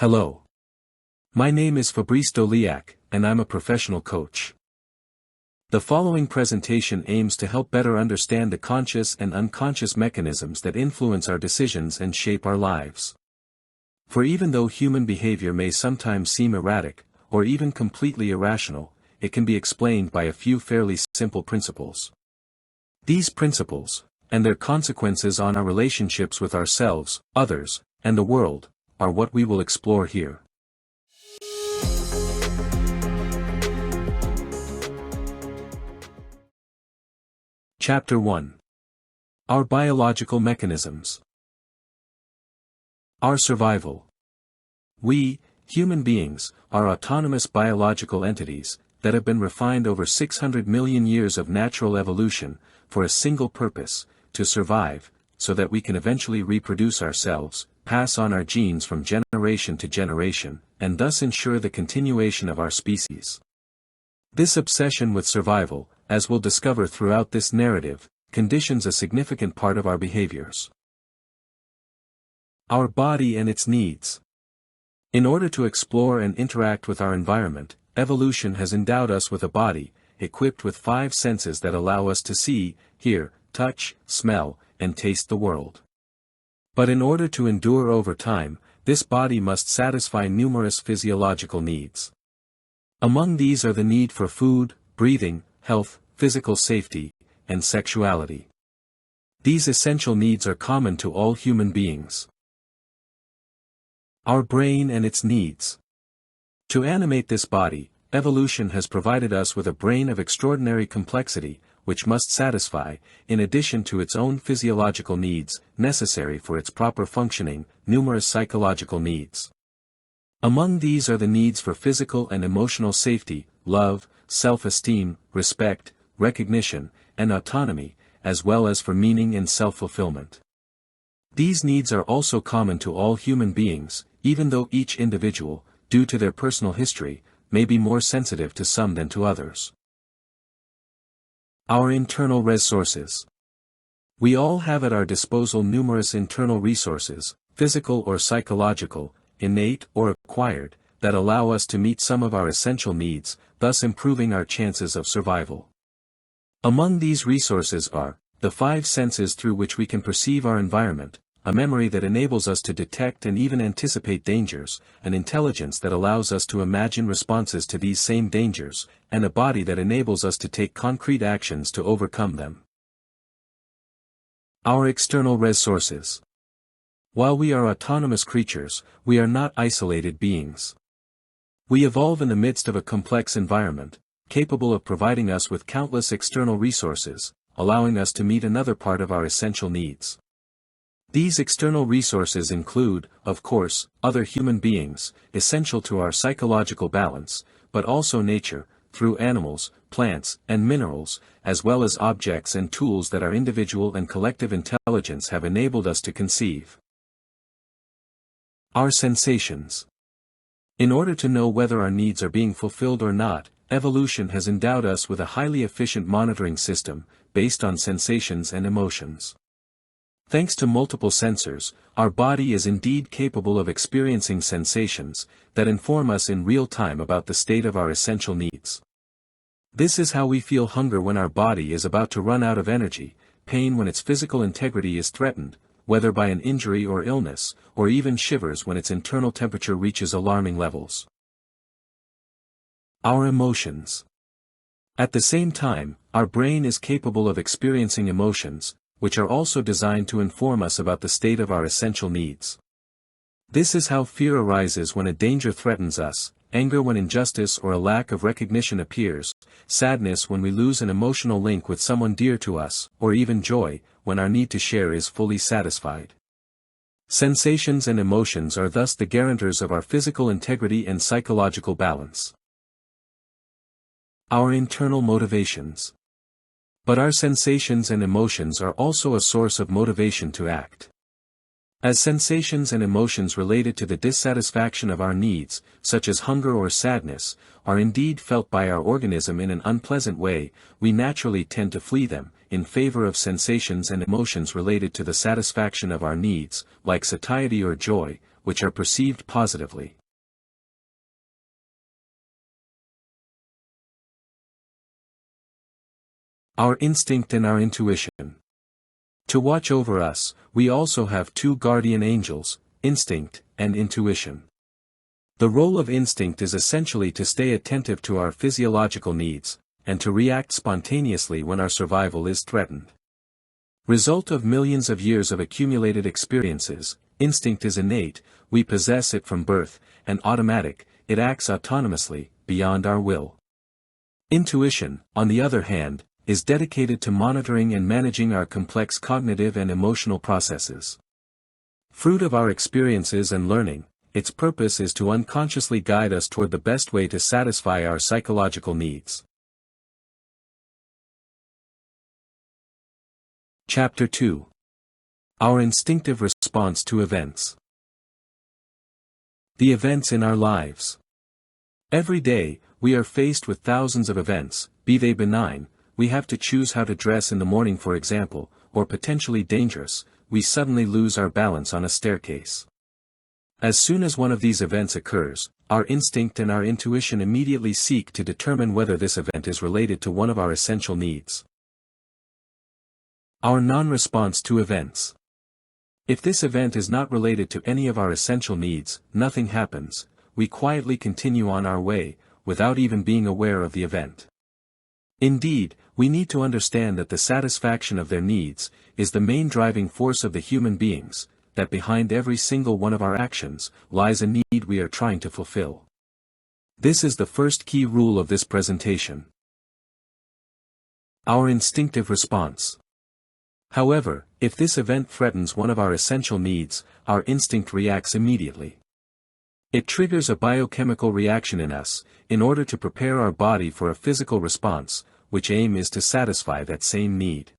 Hello. My name is Fabrice Doléac, and I'm a professional coach. The following presentation aims to help better understand the conscious and unconscious mechanisms that influence our decisions and shape our lives. For even though human behavior may sometimes seem erratic, or even completely irrational, it can be explained by a few fairly simple principles. These principles, and their consequences on our relationships with ourselves, others, and the world, are what we will explore here. Chapter 1. Our biological mechanisms. Our survival. We, human beings, are autonomous biological entities that have been refined over 600 million years of natural evolution for a single purpose, to survive, so that we can eventually reproduce ourselves, pass on our genes from generation to generation, and thus ensure the continuation of our species. This obsession with survival, as we'll discover throughout this narrative, conditions a significant part of our behaviors. Our body and its needs. In order to explore and interact with our environment, evolution has endowed us with a body, equipped with 5 senses that allow us to see, hear, touch, smell, and taste the world. But in order to endure over time, this body must satisfy numerous physiological needs. Among these are the need for food, breathing, health, physical safety, and sexuality. These essential needs are common to all human beings. Our brain and its needs. To animate this body, evolution has provided us with a brain of extraordinary complexity, which must satisfy, in addition to its own physiological needs, necessary for its proper functioning, numerous psychological needs. Among these are the needs for physical and emotional safety, love, self-esteem, respect, recognition, and autonomy, as well as for meaning and self-fulfillment. These needs are also common to all human beings, even though each individual, due to their personal history, may be more sensitive to some than to others. Our internal resources. We all have at our disposal numerous internal resources, physical or psychological, innate or acquired, that allow us to meet some of our essential needs, thus improving our chances of survival. Among these resources are the 5 senses through which we can perceive our environment, a memory that enables us to detect and even anticipate dangers, an intelligence that allows us to imagine responses to these same dangers, and a body that enables us to take concrete actions to overcome them. Our external resources. While we are autonomous creatures, we are not isolated beings. We evolve in the midst of a complex environment, capable of providing us with countless external resources, allowing us to meet another part of our essential needs. These external resources include, of course, other human beings, essential to our psychological balance, but also nature, through animals, plants, and minerals, as well as objects and tools that our individual and collective intelligence have enabled us to conceive. Our sensations. In order to know whether our needs are being fulfilled or not, evolution has endowed us with a highly efficient monitoring system, based on sensations and emotions. Thanks to multiple sensors, our body is indeed capable of experiencing sensations that inform us in real time about the state of our essential needs. This is how we feel hunger when our body is about to run out of energy, pain when its physical integrity is threatened, whether by an injury or illness, or even shivers when its internal temperature reaches alarming levels. Our emotions. At the same time, our brain is capable of experiencing emotions, which are also designed to inform us about the state of our essential needs. This is how fear arises when a danger threatens us, anger when injustice or a lack of recognition appears, sadness when we lose an emotional link with someone dear to us, or even joy, when our need to share is fully satisfied. Sensations and emotions are thus the guarantors of our physical integrity and psychological balance. Our internal motivations. But our sensations and emotions are also a source of motivation to act. As sensations and emotions related to the dissatisfaction of our needs, such as hunger or sadness, are indeed felt by our organism in an unpleasant way, we naturally tend to flee them, in favor of sensations and emotions related to the satisfaction of our needs, like satiety or joy, which are perceived positively. Our instinct and our intuition. To watch over us, we also have two guardian angels, instinct and intuition. The role of instinct is essentially to stay attentive to our physiological needs, and to react spontaneously when our survival is threatened. Result of millions of years of accumulated experiences, instinct is innate, we possess it from birth, and automatic, it acts autonomously, beyond our will. Intuition, on the other hand, is dedicated to monitoring and managing our complex cognitive and emotional processes. Fruit of our experiences and learning, its purpose is to unconsciously guide us toward the best way to satisfy our psychological needs. Chapter 2. Our instinctive response to events. The events in our lives. Every day, we are faced with thousands of events, be they benign, we have to choose how to dress in the morning for example, or potentially dangerous, we suddenly lose our balance on a staircase. As soon as one of these events occurs, our instinct and our intuition immediately seek to determine whether this event is related to one of our essential needs. Our non-response to events. If this event is not related to any of our essential needs, nothing happens, we quietly continue on our way, without even being aware of the event. Indeed, we need to understand that the satisfaction of their needs is the main driving force of the human beings, that behind every single one of our actions lies a need we are trying to fulfill. This is the first key rule of this presentation. Our instinctive response. However, if this event threatens one of our essential needs, our instinct reacts immediately. It triggers a biochemical reaction in us, in order to prepare our body for a physical response, which aim is to satisfy that same need.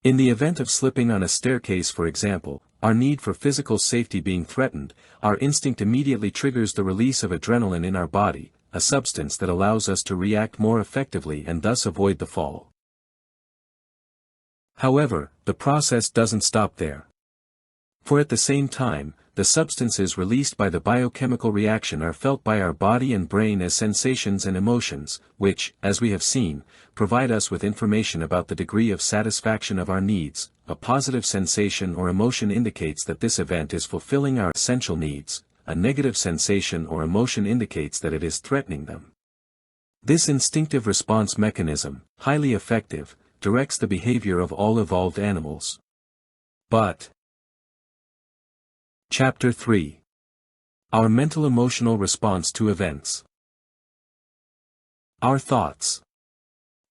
In the event of slipping on a staircase for example, our need for physical safety being threatened, our instinct immediately triggers the release of adrenaline in our body, a substance that allows us to react more effectively and thus avoid the fall. However, the process doesn't stop there. For at the same time, the substances released by the biochemical reaction are felt by our body and brain as sensations and emotions, which, as we have seen, provide us with information about the degree of satisfaction of our needs. A positive sensation or emotion indicates that this event is fulfilling our essential needs, a negative sensation or emotion indicates that it is threatening them. This instinctive response mechanism, highly effective, directs the behavior of all evolved animals. But Chapter 3. Our mental-emotional response to events. Our thoughts.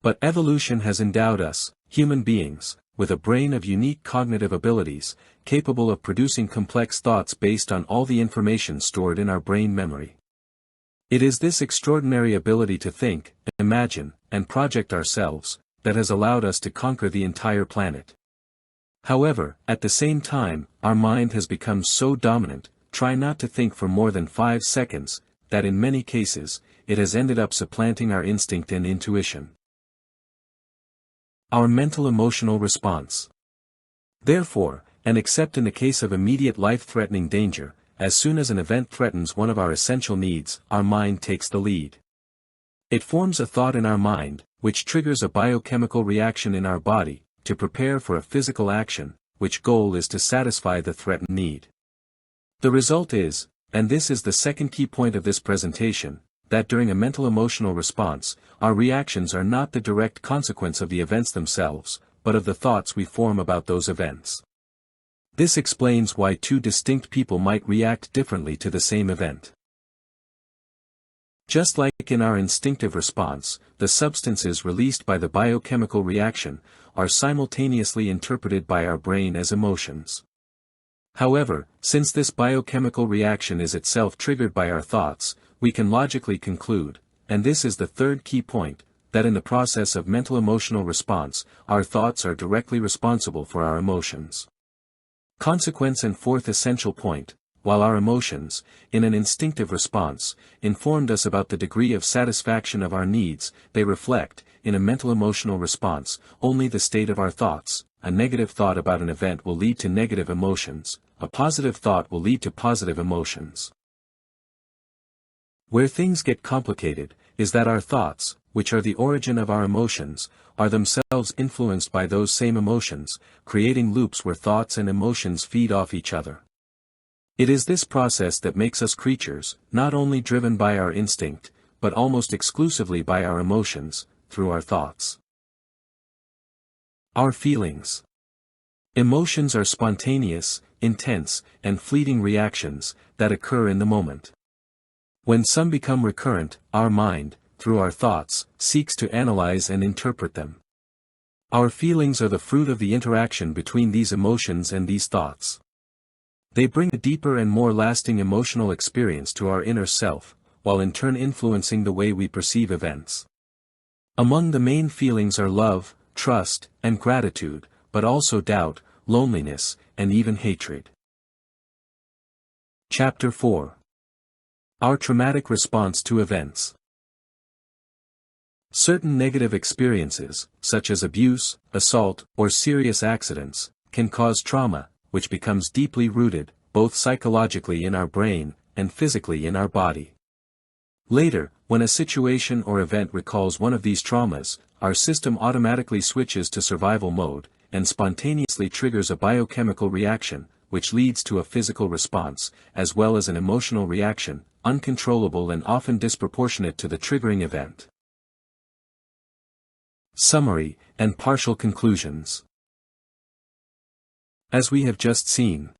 But evolution has endowed us, human beings, with a brain of unique cognitive abilities, capable of producing complex thoughts based on all the information stored in our brain memory. It is this extraordinary ability to think, imagine, and project ourselves, that has allowed us to conquer the entire planet. However, at the same time, our mind has become so dominant, try not to think for more than 5 seconds, that in many cases, it has ended up supplanting our instinct and intuition. Our mental-emotional response. Therefore, and except in the case of immediate life-threatening danger, as soon as an event threatens one of our essential needs, our mind takes the lead. It forms a thought in our mind, which triggers a biochemical reaction in our body, to prepare for a physical action, which goal is to satisfy the threatened need. The result is, and this is the second key point of this presentation, that during a mental-emotional response, our reactions are not the direct consequence of the events themselves, but of the thoughts we form about those events. This explains why two distinct people might react differently to the same event. Just like in our instinctive response, the substances released by the biochemical reaction are simultaneously interpreted by our brain as emotions. However, since this biochemical reaction is itself triggered by our thoughts, we can logically conclude, and this is the third key point, that in the process of mental-emotional response, our thoughts are directly responsible for our emotions. Consequence and fourth essential point, while our emotions, in an instinctive response, informed us about the degree of satisfaction of our needs, they reflect, in a mental-emotional response, only the state of our thoughts. A negative thought about an event will lead to negative emotions, a positive thought will lead to positive emotions. Where things get complicated, is that our thoughts, which are the origin of our emotions, are themselves influenced by those same emotions, creating loops where thoughts and emotions feed off each other. It is this process that makes us creatures, not only driven by our instinct, but almost exclusively by our emotions, through our thoughts. Our feelings. Emotions are spontaneous, intense, and fleeting reactions that occur in the moment. When some become recurrent, our mind, through our thoughts, seeks to analyze and interpret them. Our feelings are the fruit of the interaction between these emotions and these thoughts. They bring a deeper and more lasting emotional experience to our inner self, while in turn influencing the way we perceive events. Among the main feelings are love, trust, and gratitude, but also doubt, loneliness, and even hatred. Chapter 4. Our traumatic response to events. Certain negative experiences, such as abuse, assault, or serious accidents, can cause trauma, which becomes deeply rooted, both psychologically in our brain, and physically in our body. Later, when a situation or event recalls one of these traumas, our system automatically switches to survival mode, and spontaneously triggers a biochemical reaction, which leads to a physical response, as well as an emotional reaction, uncontrollable and often disproportionate to the triggering event. Summary, and partial conclusions. As we have just seen,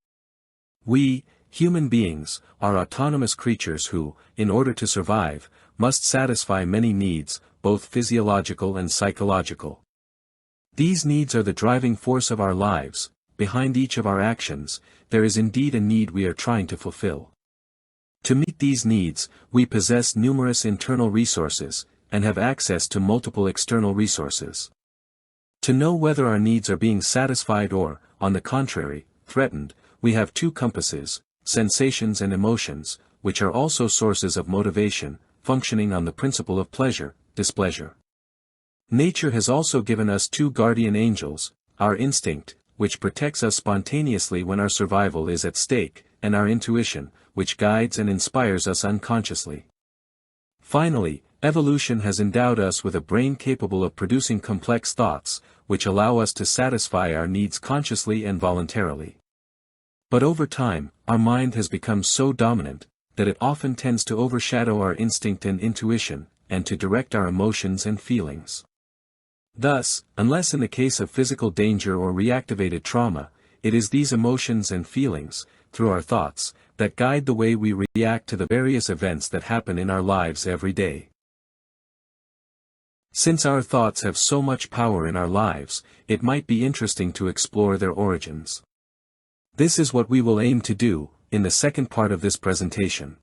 we, human beings, are autonomous creatures who, in order to survive, must satisfy many needs, both physiological and psychological. These needs are the driving force of our lives. Behind each of our actions, there is indeed a need we are trying to fulfill. To meet these needs, we possess numerous internal resources, and have access to multiple external resources. To know whether our needs are being satisfied or, on the contrary, threatened, we have two compasses, sensations and emotions, which are also sources of motivation, functioning on the principle of pleasure, displeasure. Nature has also given us two guardian angels, our instinct, which protects us spontaneously when our survival is at stake, and our intuition, which guides and inspires us unconsciously. Finally, evolution has endowed us with a brain capable of producing complex thoughts, which allow us to satisfy our needs consciously and voluntarily. But over time, our mind has become so dominant, that it often tends to overshadow our instinct and intuition, and to direct our emotions and feelings. Thus, unless in the case of physical danger or reactivated trauma, it is these emotions and feelings, through our thoughts, that guide the way we react to the various events that happen in our lives every day. Since our thoughts have so much power in our lives, it might be interesting to explore their origins. This is what we will aim to do, in the second part of this presentation.